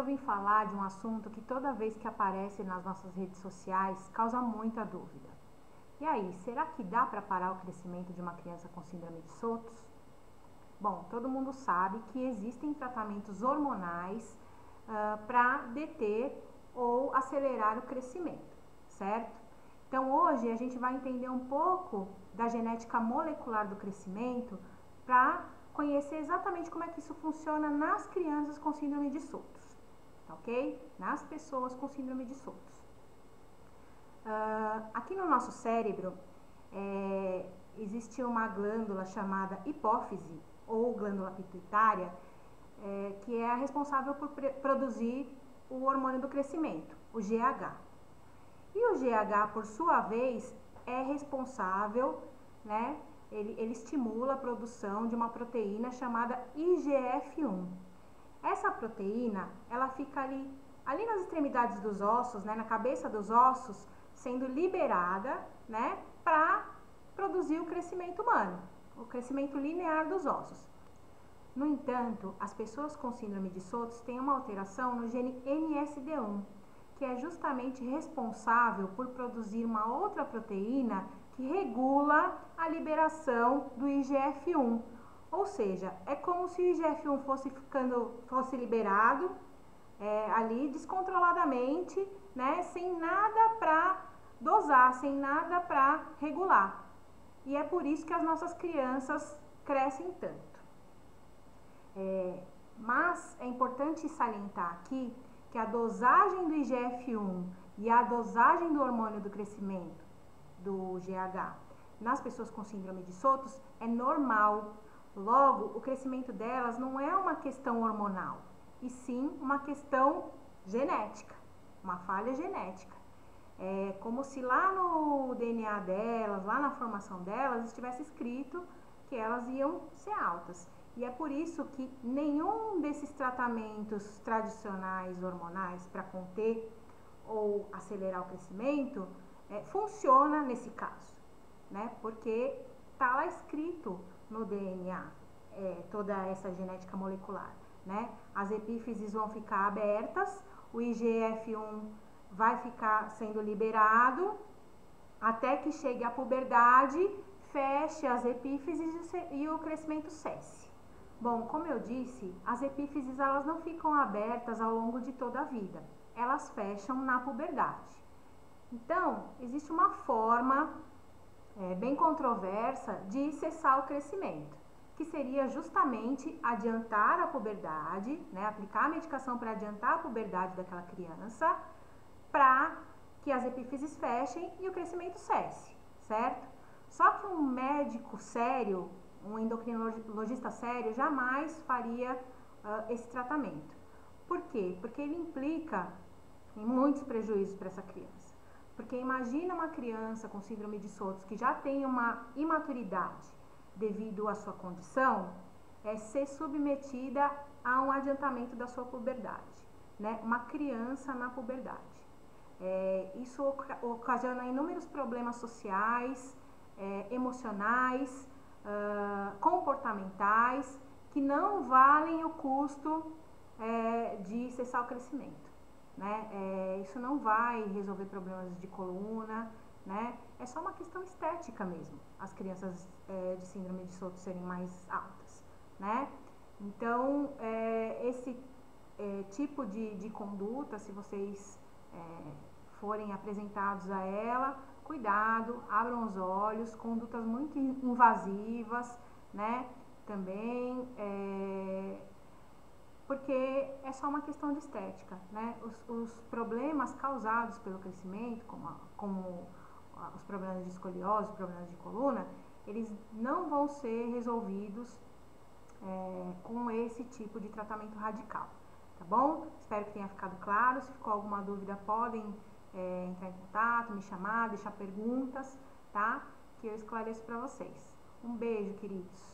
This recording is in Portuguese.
eu vim falar de um assunto que toda vez que aparece nas nossas redes sociais causa muita dúvida. E aí, será que dá para parar o crescimento de uma criança com síndrome de Sotos? Bom, todo mundo sabe que existem tratamentos hormonais para deter ou acelerar o crescimento, certo? Então hoje a gente vai entender um pouco da genética molecular do crescimento para conhecer exatamente como é que isso funciona nas crianças com síndrome de Sotos, tá ok? Nas pessoas com síndrome de Sotos. Aqui no nosso cérebro existe uma glândula chamada hipófise ou glândula pituitária, que é a responsável por produzir o hormônio do crescimento, o GH. E o GH, por sua vez, é responsável, né? Ele estimula a produção de uma proteína chamada IGF-1. Essa proteína, ela fica ali nas extremidades dos ossos, né, na cabeça dos ossos, sendo liberada, né, para produzir o crescimento humano, o crescimento linear dos ossos. No entanto, as pessoas com síndrome de Sotos têm uma alteração no gene NSD1, que é justamente responsável por produzir uma outra proteína que regula a liberação do IGF-1. Ou seja, é como se o IGF-1 fosse liberado ali descontroladamente, né, sem nada para dosar, sem nada para regular. E é por isso que as nossas crianças crescem tanto. Mas é importante salientar aqui que a dosagem do IGF-1 e a dosagem do hormônio do crescimento, do GH, nas pessoas com síndrome de Sotos é normal. Logo, o crescimento delas não é uma questão hormonal, e sim uma questão genética, uma falha genética. É como se lá no DNA delas, lá na formação delas, estivesse escrito que elas iam ser altas. E é por isso que nenhum desses tratamentos tradicionais hormonais para conter ou acelerar o crescimento funciona nesse caso, né? Porque está lá escrito no DNA toda essa genética molecular, né? As epífises vão ficar abertas, o IGF-1 vai ficar sendo liberado até que chegue a puberdade, feche as epífises e o crescimento cesse. Bom, como eu disse, as epífises elas não ficam abertas ao longo de toda a vida, elas fecham na puberdade. Então, existe uma forma bem controversa de cessar o crescimento, que seria justamente adiantar a puberdade, né, aplicar a medicação para adiantar a puberdade daquela criança, para que as epífises fechem e o crescimento cesse, certo? Só que um médico sério, um endocrinologista sério, jamais faria esse tratamento. Por quê? Porque ele implica em muitos prejuízos para essa criança. Porque imagina uma criança com síndrome de Sotos que já tem uma imaturidade devido à sua condição, ser submetida a um adiantamento da sua puberdade, né? Uma criança na puberdade. Isso ocasiona inúmeros problemas sociais, emocionais, comportamentais, que não valem o custo de cessar o crescimento, né? Isso não vai resolver problemas de coluna, né? É só uma questão estética mesmo, as crianças de síndrome de Sotos serem mais altas, né? Então, esse tipo de conduta, se vocês forem apresentados a ela, cuidado, abram os olhos, condutas muito invasivas, né? Também, porque é só uma questão de estética, né? Os problemas causados pelo crescimento, como os problemas de escoliose, os problemas de coluna, eles não vão ser resolvidos com esse tipo de tratamento radical, tá bom? Espero que tenha ficado claro. Se ficou alguma dúvida, podem entrar em contato, me chamar, deixar perguntas, tá? Que eu esclareço para vocês. Um beijo, queridos!